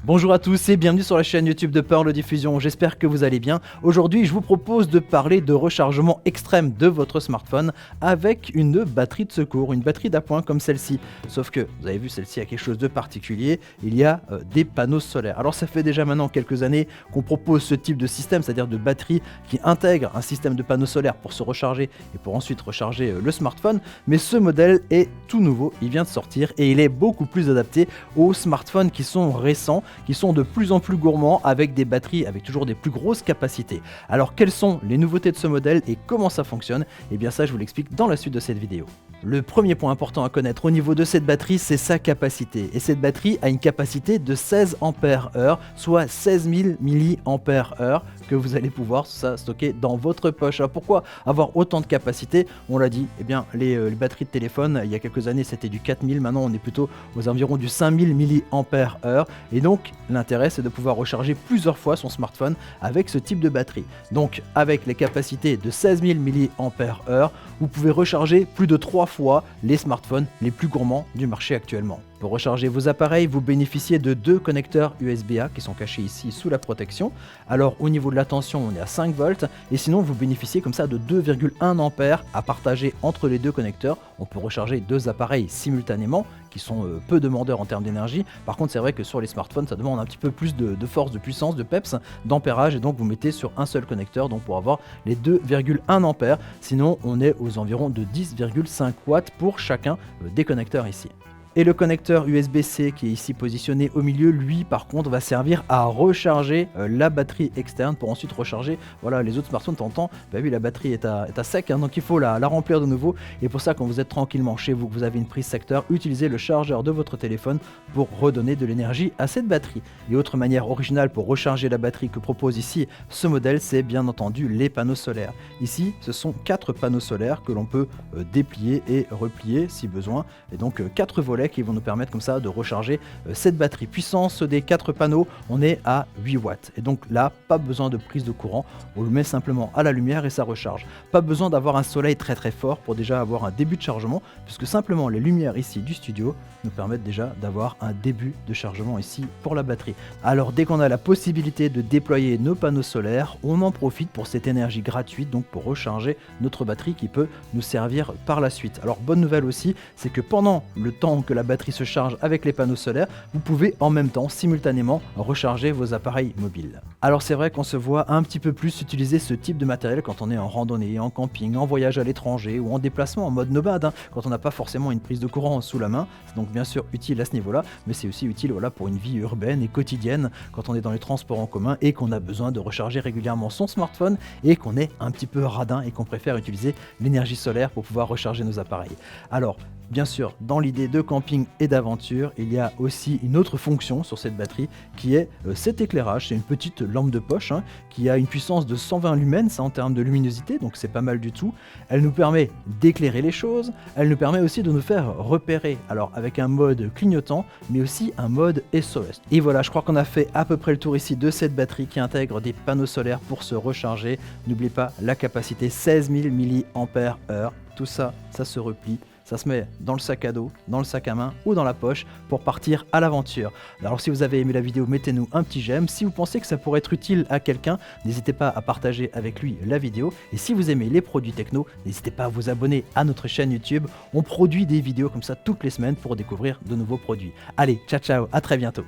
Bonjour à tous et bienvenue sur la chaîne YouTube de Pearl Diffusion, j'espère que vous allez bien. Aujourd'hui je vous propose de parler de rechargement extrême de votre smartphone avec une batterie de secours, une batterie d'appoint comme celle-ci. Sauf que, vous avez vu, celle-ci a quelque chose de particulier, il y a des panneaux solaires. Alors ça fait déjà maintenant quelques années qu'on propose ce type de système, c'est-à-dire de batterie qui intègre un système de panneaux solaires pour se recharger et pour ensuite recharger le smartphone. Mais ce modèle est tout nouveau, il vient de sortir et il est beaucoup plus adapté aux smartphones qui sont récents, qui sont de plus en plus gourmands avec des batteries avec toujours des plus grosses capacités. Alors quelles sont les nouveautés de ce modèle et comment ça fonctionne? Et bien ça je vous l'explique dans la suite de cette vidéo. Le premier point important à connaître au niveau de cette batterie, c'est sa capacité. Et cette batterie a une capacité de 16 ampères heure, soit 16 000 mAh que vous allez pouvoir stocker dans votre poche. Alors pourquoi avoir autant de capacité? On l'a dit, eh bien, les batteries de téléphone, il y a quelques années c'était du 4000, maintenant on est plutôt aux environs du 5000 mAh. Et donc l'intérêt c'est de pouvoir recharger plusieurs fois son smartphone avec ce type de batterie. Donc avec les capacités de 16 000 mAh, vous pouvez recharger plus de 3 fois les smartphones les plus gourmands du marché actuellement. Pour recharger vos appareils, vous bénéficiez de deux connecteurs USB-A qui sont cachés ici sous la protection. Alors au niveau de la tension, on est à 5 volts et sinon vous bénéficiez comme ça de 2,1 ampères à partager entre les deux connecteurs. On peut recharger deux appareils simultanément qui sont peu demandeurs en termes d'énergie. Par contre, c'est vrai que sur les smartphones, ça demande un petit peu plus de force, de puissance, de peps, d'ampérage et donc vous mettez sur un seul connecteur donc pour avoir les 2,1 ampères. Sinon, on est aux environs de 10,5 watts pour chacun des connecteurs ici. Et le connecteur USB-C qui est ici positionné au milieu, lui par contre va servir à recharger la batterie externe pour ensuite recharger les autres smartphones. T'entends, bah oui, la batterie est à sec, hein, donc il faut la remplir de nouveau. Et pour ça, quand vous êtes tranquillement chez vous, que vous avez une prise secteur, utilisez le chargeur de votre téléphone pour redonner de l'énergie à cette batterie. Et autre manière originale pour recharger la batterie que propose ici ce modèle, c'est bien entendu les panneaux solaires. Ici, ce sont 4 panneaux solaires que l'on peut déplier et replier si besoin. Et donc 4 volets qui vont nous permettre comme ça de recharger cette batterie. Puissance des 4 panneaux, on est à 8 watts. Et donc là, pas besoin de prise de courant, on le met simplement à la lumière et ça recharge. Pas besoin d'avoir un soleil très très fort pour déjà avoir un début de chargement, puisque simplement les lumières ici du studio nous permettent déjà d'avoir un début de chargement ici pour la batterie. Alors dès qu'on a la possibilité de déployer nos panneaux solaires, on en profite pour cette énergie gratuite, donc pour recharger notre batterie qui peut nous servir par la suite. Alors bonne nouvelle aussi, c'est que pendant le temps que la batterie se charge avec les panneaux solaires, vous pouvez en même temps simultanément recharger vos appareils mobiles. Alors c'est vrai qu'on se voit un petit peu plus utiliser ce type de matériel quand on est en randonnée, en camping, en voyage à l'étranger ou en déplacement en mode nomade, hein, quand on n'a pas forcément une prise de courant sous la main. C'est donc bien sûr utile à ce niveau-là, mais c'est aussi utile pour une vie urbaine et quotidienne quand on est dans les transports en commun et qu'on a besoin de recharger régulièrement son smartphone et qu'on est un petit peu radin et qu'on préfère utiliser l'énergie solaire pour pouvoir recharger nos appareils. Alors bien sûr, dans l'idée de camping et d'aventure, il y a aussi une autre fonction sur cette batterie qui est cet éclairage. C'est une petite lampe de poche qui a une puissance de 120 lumens en termes de luminosité, donc c'est pas mal du tout. Elle nous permet d'éclairer les choses, elle nous permet aussi de nous faire repérer, alors avec un mode clignotant, mais aussi un mode SOS. Et voilà, je crois qu'on a fait à peu près le tour ici de cette batterie qui intègre des panneaux solaires pour se recharger. N'oubliez pas la capacité 16 000 mAh, tout ça, ça se replie. Ça se met dans le sac à dos, dans le sac à main ou dans la poche pour partir à l'aventure. Alors si vous avez aimé la vidéo, mettez-nous un petit j'aime. Si vous pensez que ça pourrait être utile à quelqu'un, n'hésitez pas à partager avec lui la vidéo. Et si vous aimez les produits techno, n'hésitez pas à vous abonner à notre chaîne YouTube. On produit des vidéos comme ça toutes les semaines pour découvrir de nouveaux produits. Allez, ciao ciao, à très bientôt.